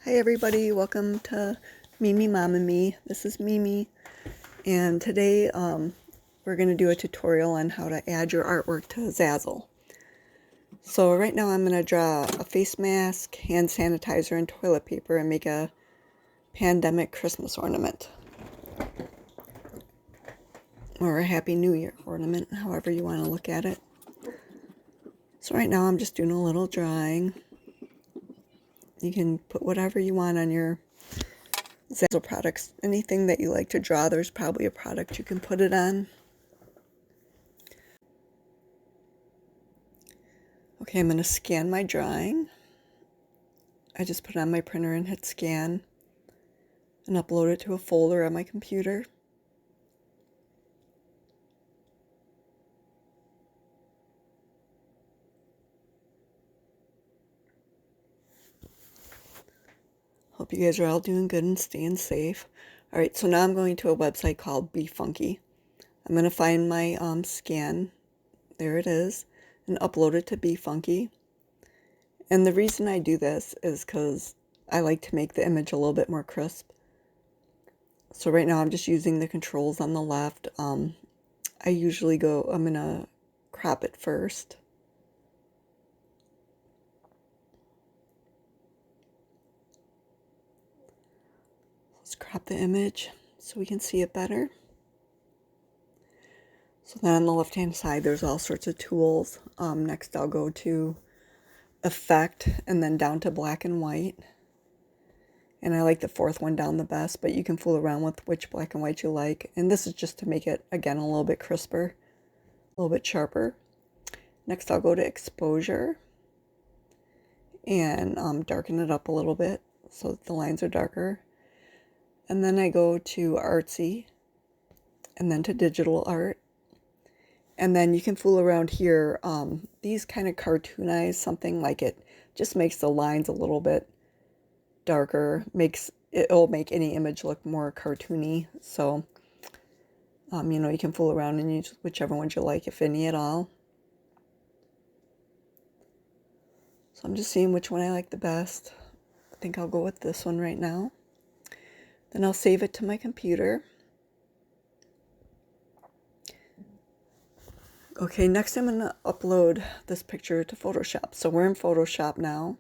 Hi everybody, welcome to Mimi Mom and Me. This is Mimi, and today we're going to do a tutorial on how to add your artwork to Zazzle. So right now I'm going to draw a face mask, hand sanitizer, and toilet paper and make a pandemic Christmas ornament. Or a Happy New Year ornament, however you want to look at it. So right now I'm just doing a little drawing. You can put whatever you want on your Zazzle products. Anything that you like to draw, there's probably a product you can put it on. Okay, I'm going to scan my drawing. I just put it on my printer and hit scan and upload it to a folder on my computer. Hope you guys are all doing good and staying safe. Alright, so now I'm going to a website called Befunky. I'm going to find my scan, there it is, and upload it to Befunky. And the reason I do this is because I like to make the image a little bit more crisp. So right now I'm just using the controls on the left. I usually I'm going to crop it first. Let's crop the image so we can see it better. So then on the left hand side there's all sorts of tools. Next I'll go to Effect and then down to black and white. And I like the fourth one down the best, but you can fool around with which black and white you like. And this is just to make it, again, a little bit crisper, a little bit sharper. Next I'll go to Exposure and darken it up a little bit so that the lines are darker. And then I go to Artsy and then to Digital Art. And then you can fool around here. These kind of cartoonize something like it just makes the lines a little bit darker. It'll make any image look more cartoony. So, you can fool around and use whichever ones you like, if any at all. So I'm just seeing which one I like the best. I think I'll go with this one right now. Then I'll save it to my computer. Okay, next I'm going to upload this picture to Photoshop. So we're in Photoshop now.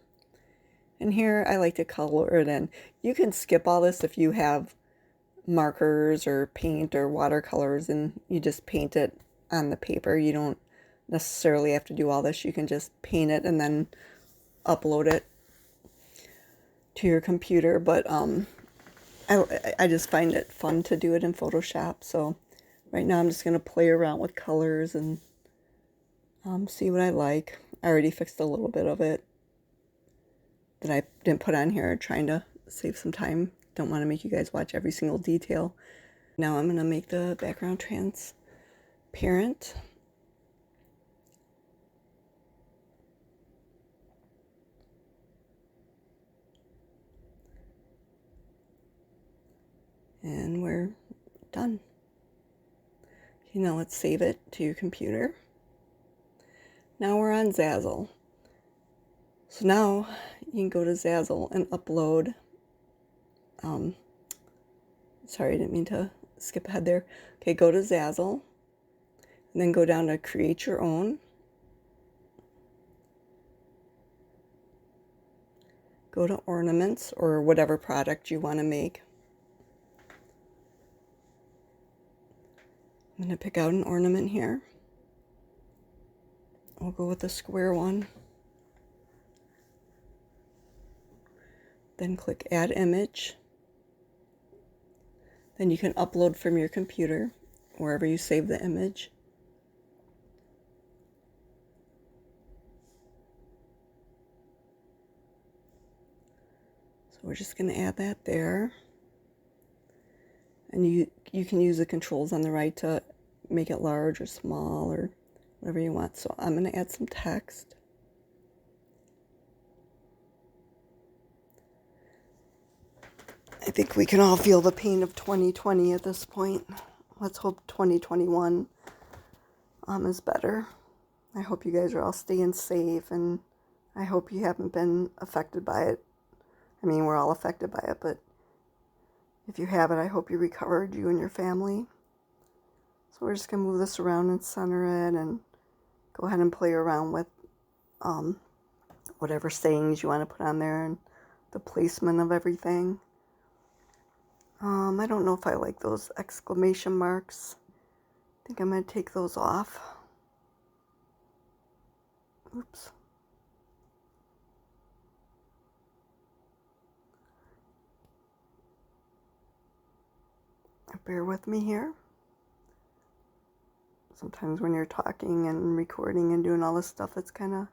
And here I like to color it in. You can skip all this if you have markers or paint or watercolors and you just paint it on the paper. You don't necessarily have to do all this. You can just paint it and then upload it to your computer. But I just find it fun to do it in Photoshop. So right now I'm just going to play around with colors and see what I like. I already fixed a little bit of it that I didn't put on here, trying to save some time. Don't want to make you guys watch every single detail. Now I'm going to make the background transparent. And we're done. Okay, now let's save it to your computer. Now we're on Zazzle. So now you can go to Zazzle and upload. Sorry, I didn't mean to skip ahead there. Okay, go to Zazzle and then go down to Create Your Own. Go to Ornaments or whatever product you want to make. I'm going to pick out an ornament here. I'll go with the square one. Then click Add Image. Then you can upload from your computer, wherever you save the image. So we're just going to add that there. And you can use the controls on the right to make it large or small or whatever you want. So I'm going to add some text. I think we can all feel the pain of 2020 at this point. Let's hope 2021 is better. I hope you guys are all staying safe, and I hope you haven't been affected by it. I mean, we're all affected by it, but if you have it, I hope you recovered, you and your family. So we're just going to move this around and center it and go ahead and play around with whatever sayings you want to put on there and the placement of everything. I don't know if I like those exclamation marks. I think I'm going to take those off. Oops. Bear with me here. Sometimes when you're talking and recording and doing all this stuff, it's kind of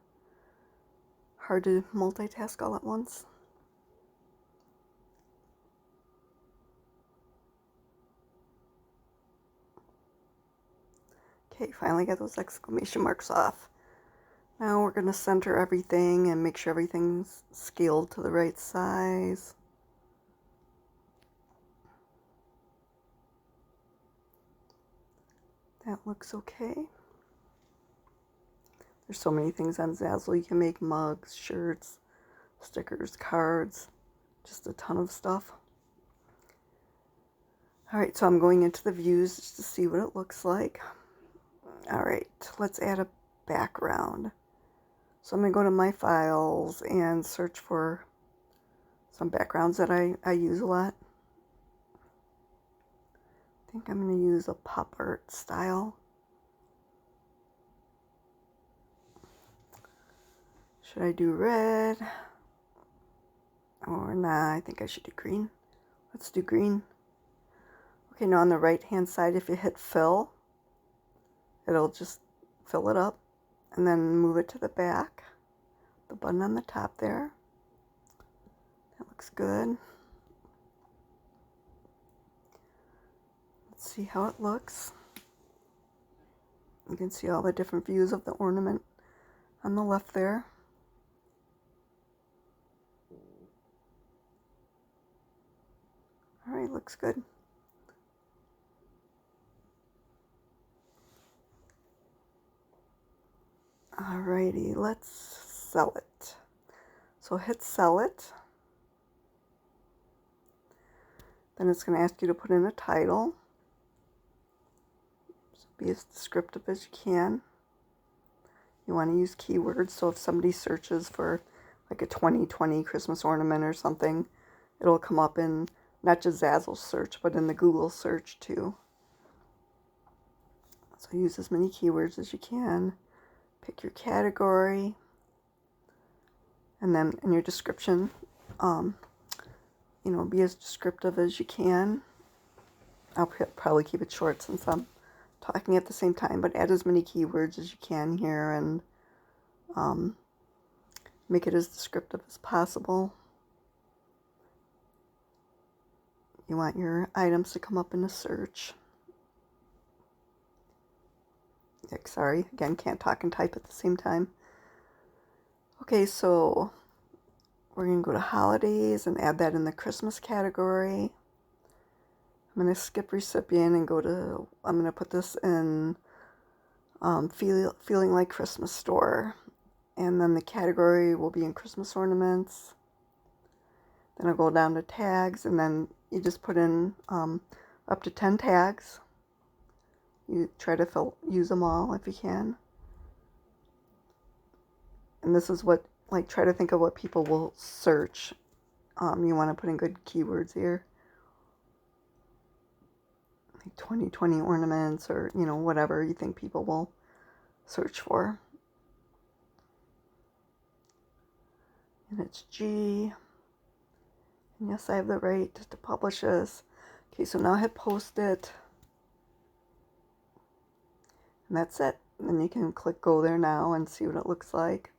hard to multitask all at once. Okay, finally got those exclamation marks off. Now we're going to center everything and make sure everything's scaled to the right size. That looks okay. There's so many things on Zazzle. You can make mugs, shirts, stickers, cards, just a ton of stuff. Alright, so I'm going into the views just to see what it looks like. Alright, let's add a background. So I'm going to go to my files and search for some backgrounds that I use a lot. I think I'm going to use a pop art style. Should I do red? Or nah, I think I should do green. Let's do green. Okay, now on the right hand side, if you hit fill, it'll just fill it up. And then move it to the back. The button on the top there. That looks good. Let's see how it looks. You can see all the different views of the ornament on the left there. Alright, looks good. Alrighty, let's sell it. So hit sell it. Then it's going to ask you to put in a title. So be as descriptive as you can. You want to use keywords, so if somebody searches for like a 2020 Christmas ornament or something, it'll come up in not just Zazzle search, but in the Google search too. So use as many keywords as you can. Pick your category. And then in your description, be as descriptive as you can. I'll probably keep it short since I'm talking at the same time, but add as many keywords as you can here and make it as descriptive as possible. You want your items to come up in a search. Sorry, again, can't talk and type at the same time. Okay, so we're going to go to holidays and add that in the Christmas category. I'm going to skip recipient and I'm going to put this in feeling like Christmas store. And then the category will be in Christmas ornaments. Then I'll go down to tags, and then you just put in up to 10 tags. You try to use them all if you can. And this is what, try to think of what people will search. You want to put in good keywords here. Like 2020 ornaments or, whatever you think people will search for. And it's G. And yes, I have the right to publish this. Okay, so now hit post it. And that's it. And then you can click go there now and see what it looks like.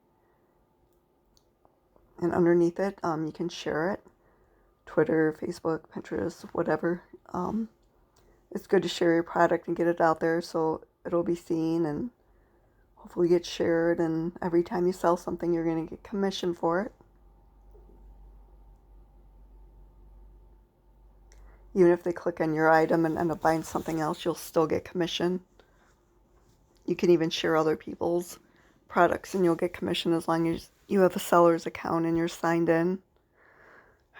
And underneath it, you can share it. Twitter, Facebook, Pinterest, whatever. It's good to share your product and get it out there so it'll be seen and hopefully get shared. And every time you sell something, you're going to get commission for it. Even if they click on your item and end up buying something else, you'll still get commission. You can even share other people's products and you'll get commission as long as you have a seller's account and you're signed in.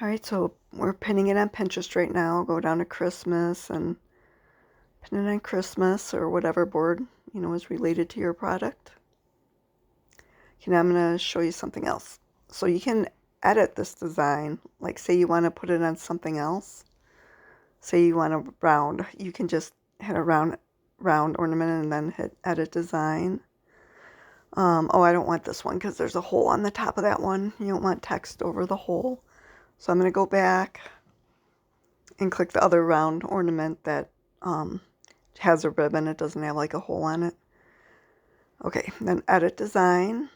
Alright, so we're pinning it on Pinterest right now. Go down to Christmas and pin it on Christmas or whatever board, is related to your product. Okay, now I'm going to show you something else. So you can edit this design. Like say you want to put it on something else. Say you want a round. You can just hit a round ornament and then hit edit design. Oh, I don't want this one because there's a hole on the top of that one. You don't want text over the hole. So I'm going to go back and click the other round ornament that has a ribbon. It doesn't have like a hole on it. Okay, then edit design.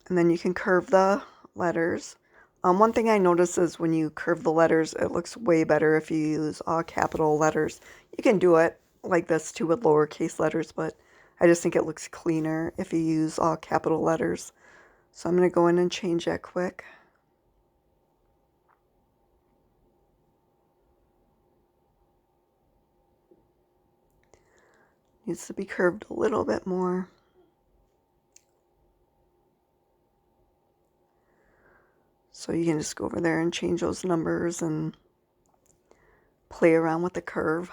And then you can curve the letters. One thing I notice is when you curve the letters, it looks way better if you use all capital letters. You can do it like this too with lowercase letters, but I just think it looks cleaner if you use all capital letters. So I'm going to go in and change that quick. Needs to be curved a little bit more. So you can just go over there and change those numbers and play around with the curve.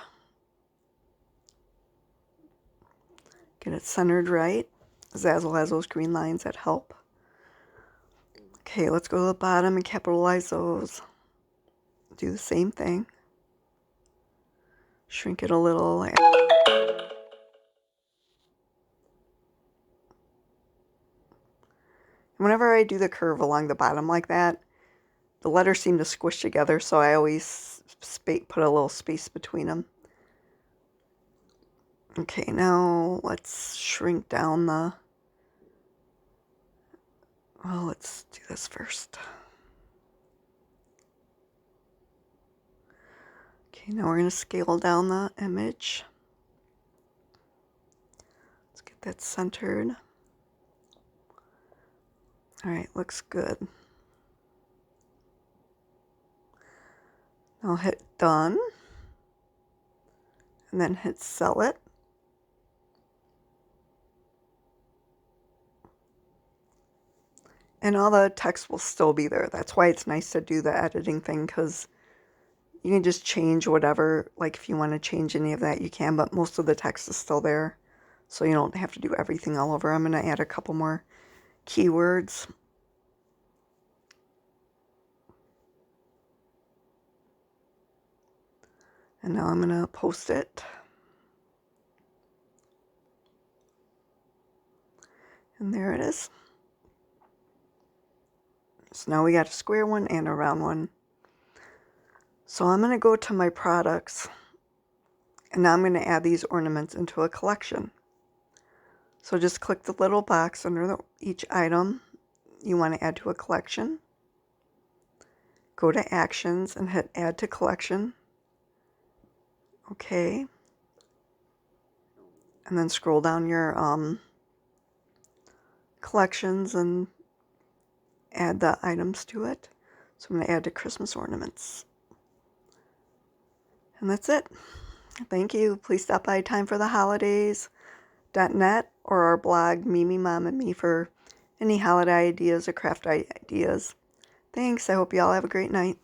Get it centered right. Zazzle has those green lines that help. Okay, let's go to the bottom and capitalize those. Do the same thing. Shrink it a little. Whenever I do the curve along the bottom like that, the letters seem to squish together, so I always put a little space between them. Okay, now let's shrink down the... Well, let's do this first. Okay, now we're going to scale down the image. Let's get that centered. Alright, looks good. I'll hit done. And then hit sell it. And all the text will still be there. That's why it's nice to do the editing thing, because you can just change whatever. Like if you want to change any of that, you can, but most of the text is still there. So you don't have to do everything all over. I'm going to add a couple more keywords. And now I'm going to post it. And there it is. So now we got a square one and a round one. So I'm going to go to my products. And now I'm going to add these ornaments into a collection. So just click the little box under each item you want to add to a collection. Go to Actions and hit Add to Collection. Okay. And then scroll down your collections and add the items to it. So I'm going to add to Christmas ornaments. And that's it. Thank you. Please stop by timefortheholidays.net or our blog, Mimi Mom and Me, for any holiday ideas or craft ideas. Thanks. I hope you all have a great night.